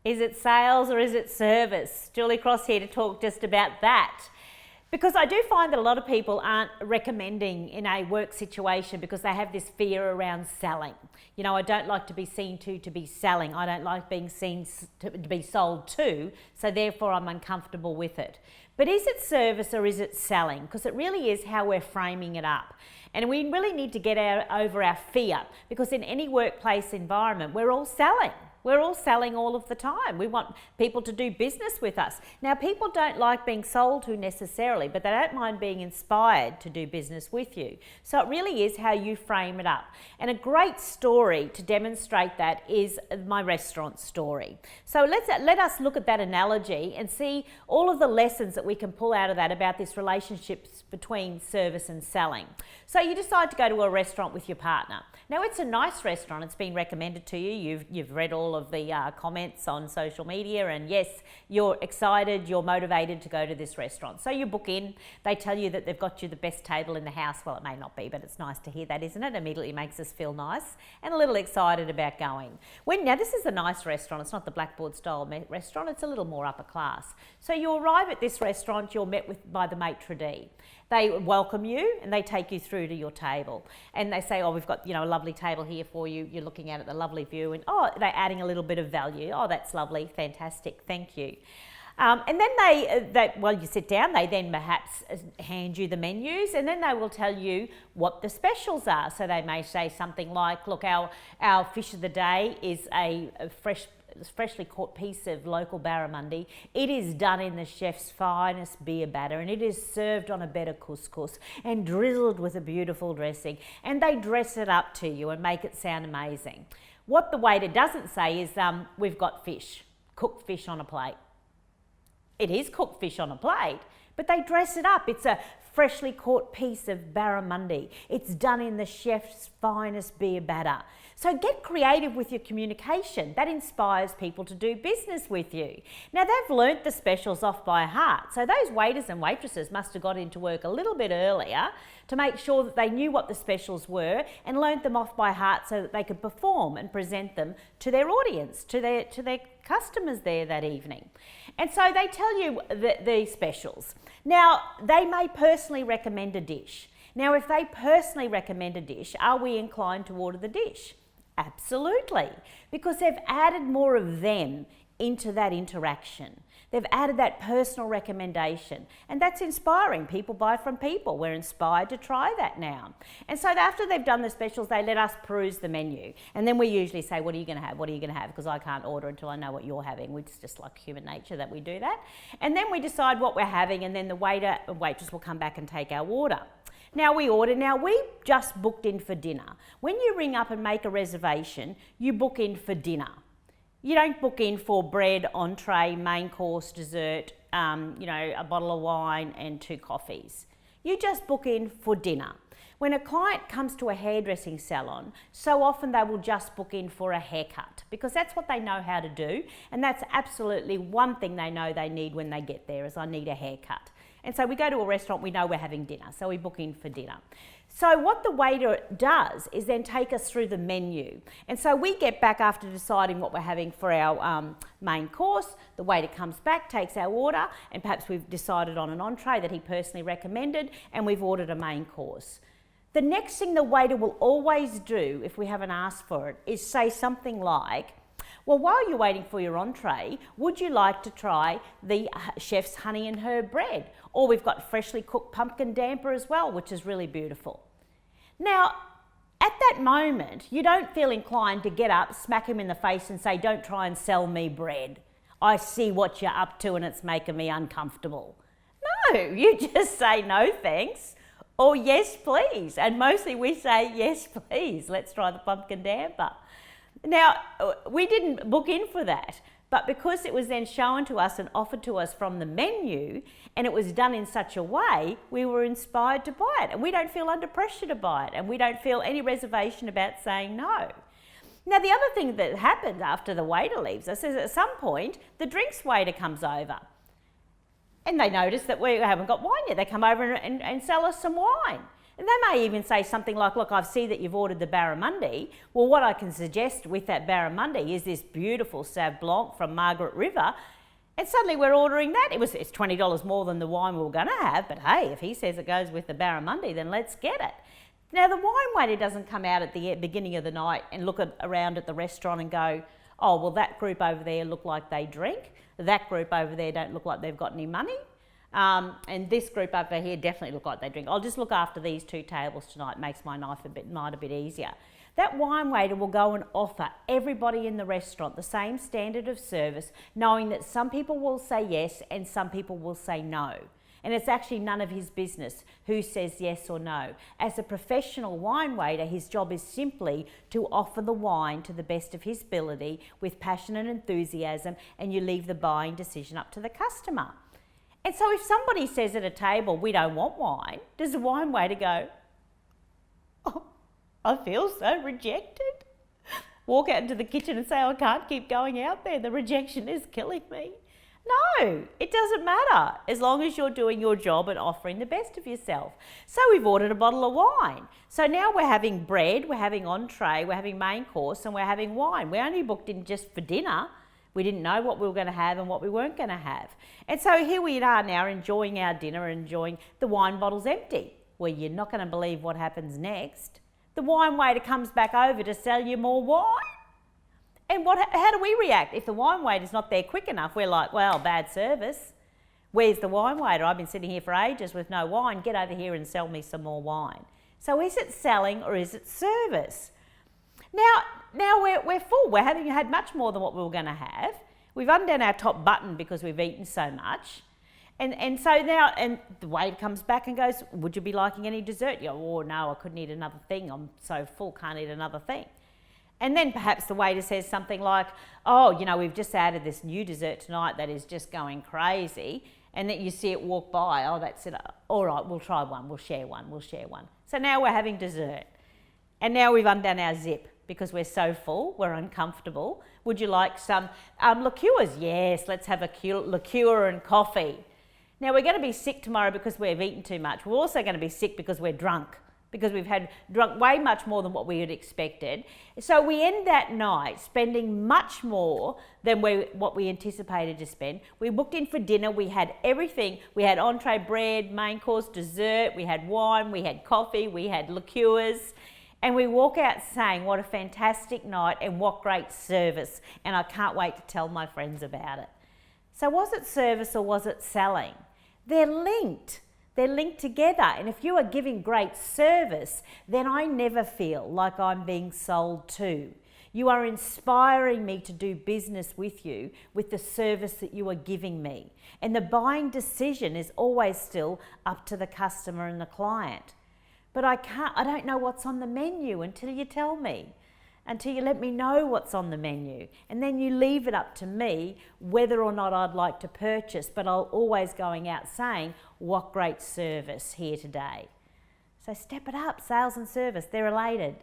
Is it sales or is it service? Julie Cross here to talk just about that. Because I do find that a lot of people aren't recommending in a work situation because they have this fear around selling. You know, I don't like to be seen to be selling. I don't like being seen to be sold to, so therefore I'm uncomfortable with it. But is it service or is it selling? Because it really is how we're framing it up. And we really need to get over our fear, because in any workplace environment, we're all selling. We're all selling all of the time. We want people to do business with us. Now, people don't like being sold to necessarily, but they don't mind being inspired to do business with you. So it really is how you frame it up. And a great story to demonstrate that is my restaurant story. So let us look at that analogy and see all of the lessons that we can pull out of that about this relationship between service and selling. So you decide to go to a restaurant with your partner. Now, it's a nice restaurant. It's been recommended to you. You've read all of the comments on social media, and yes, you're excited, you're motivated to go to this restaurant. So you book in. They tell you that they've got you the best table in the house. Well, it may not be, but it's nice to hear that, isn't it? Immediately makes us feel nice and a little excited about going. Now, this is a nice restaurant. It's not the Blackboard style restaurant. It's a little more upper class. So you arrive at this restaurant. You're met by the maitre d'. They welcome you and they take you through to your table, and they say, oh, we've got, a lovely table here for you. You're looking at it, the lovely view, and oh, they're adding a little bit of value. Oh, that's lovely, fantastic, thank you. And then well, you sit down, they then perhaps hand you the menus, and then they will tell you what the specials are. So they may say something like, look, our fish of the day is a freshly caught piece of local barramundi. It is done in the chef's finest beer batter, and it is served on a bed of couscous and drizzled with a beautiful dressing, and they dress it up to you and make it sound amazing. What the waiter doesn't say is, we've got fish, cooked fish on a plate. It is cooked fish on a plate, but they dress it up. It's a freshly caught piece of barramundi. It's done in the chef's finest beer batter. So get creative with your communication. That inspires people to do business with you. Now, they've learnt the specials off by heart. So those waiters and waitresses must have got into work a little bit earlier to make sure that they knew what the specials were and learnt them off by heart so that they could perform and present them to their audience, to their customers there that evening. And so they tell you the specials. Now, they may personally recommend a dish. Now, if they personally recommend a dish, are we inclined to order the dish? Absolutely, because they've added more of them into that interaction. They've added that personal recommendation, and that's inspiring. People buy from people. We're inspired to try that now. And so after they've done the specials, they let us peruse the menu, and then we usually say, what are you going to have? What are you going to have? Because I can't order until I know what you're having. It's just like human nature that we do that. And then we decide what we're having, and then the waiter and waitress will come back and take our order. Now we order. Now we just booked in for dinner. When you ring up and make a reservation, you book in for dinner. You don't book in for bread, entree, main course, dessert, a bottle of wine and 2 coffees. You just book in for dinner. When a client comes to a hairdressing salon, so often they will just book in for a haircut because that's what they know how to do, and that's absolutely one thing they know they need when they get there is I need a haircut. And so we go to a restaurant, we know we're having dinner, so we book in for dinner. So what the waiter does is then take us through the menu. And so we get back after deciding what we're having for our main course. The waiter comes back, takes our order, and perhaps we've decided on an entree that he personally recommended, and we've ordered a main course. The next thing the waiter will always do, if we haven't asked for it, is say something like, well, while you're waiting for your entree, would you like to try the chef's honey and herb bread? Or we've got freshly cooked pumpkin damper as well, which is really beautiful. Now, at that moment, you don't feel inclined to get up, smack him in the face and say, don't try and sell me bread. I see what you're up to and it's making me uncomfortable. No, you just say no thanks or yes please. And mostly we say yes please, let's try the pumpkin damper. Now, we didn't book in for that, but because it was then shown to us and offered to us from the menu, and it was done in such a way, we were inspired to buy it. And we don't feel under pressure to buy it, and we don't feel any reservation about saying no. Now, the other thing that happens after the waiter leaves us is at some point, the drinks waiter comes over. And they notice that we haven't got wine yet. They come over and sell us some wine. And they may even say something like, look, I see that you've ordered the barramundi. Well, what I can suggest with that barramundi is this beautiful Sauv Blanc from Margaret River. And suddenly we're ordering that. It's $20 more than the wine we were going to have, but hey, if he says it goes with the barramundi, then let's get it. Now, the wine waiter doesn't come out at the beginning of the night and look around at the restaurant and go, oh, well, that group over there look like they drink. That group over there don't look like they've got any money. And this group over here definitely look like they drink. I'll just look after these two tables tonight. Makes my night a bit easier. That wine waiter will go and offer everybody in the restaurant the same standard of service, knowing that some people will say yes and some people will say no. And it's actually none of his business who says yes or no. As a professional wine waiter, his job is simply to offer the wine to the best of his ability with passion and enthusiasm, and you leave the buying decision up to the customer. And so if somebody says at a table, we don't want wine, does the wine waiter go, oh, I feel so rejected? Walk out into the kitchen and say, I can't keep going out there, the rejection is killing me. No, it doesn't matter as long as you're doing your job and offering the best of yourself. So we've ordered a bottle of wine. So now we're having bread, we're having entree, we're having main course, and we're having wine. We only booked in just for dinner. We didn't know what we were going to have and what we weren't going to have. And so here we are now enjoying our dinner and enjoying the wine bottle's empty. Well, you're not going to believe what happens next. The wine waiter comes back over to sell you more wine. And how do we react? If the wine waiter's not there quick enough, we're like, well, bad service. Where's the wine waiter? I've been sitting here for ages with no wine. Get over here and sell me some more wine. So is it selling or is it service? Now we're full. We're having had much more than what we were going to have. We've undone our top button because we've eaten so much. And so now, and the waiter comes back and goes, would you be liking any dessert? You go, oh no, I couldn't eat another thing. I'm so full, can't eat another thing. And then perhaps the waiter says something like, oh, you know, we've just added this new dessert tonight that is just going crazy. And then you see it walk by, oh, that's it. All right, we'll try one, we'll share one. So now we're having dessert. And now we've undone our zip because we're so full, we're uncomfortable. Would you like some liqueurs? Yes, let's have a liqueur and coffee. Now we're going to be sick tomorrow because we've eaten too much. We're also going to be sick because we're drunk, because we've drunk way much more than what we had expected. So we end that night spending much more than what we anticipated to spend. We booked in for dinner, we had everything. We had entree, bread, main course, dessert, we had wine, we had coffee, we had liqueurs. And we walk out saying, what a fantastic night and what great service. And I can't wait to tell my friends about it. So was it service or was it selling? They're linked. They're linked together. And if you are giving great service, then I never feel like I'm being sold to. You are inspiring me to do business with you with the service that you are giving me. And the buying decision is always still up to the customer and the client. But I don't know what's on the menu until you tell me, until you let me know what's on the menu. And then you leave it up to me whether or not I'd like to purchase, but I'll always going out saying, what great service here today. So step it up, sales and service, they're related.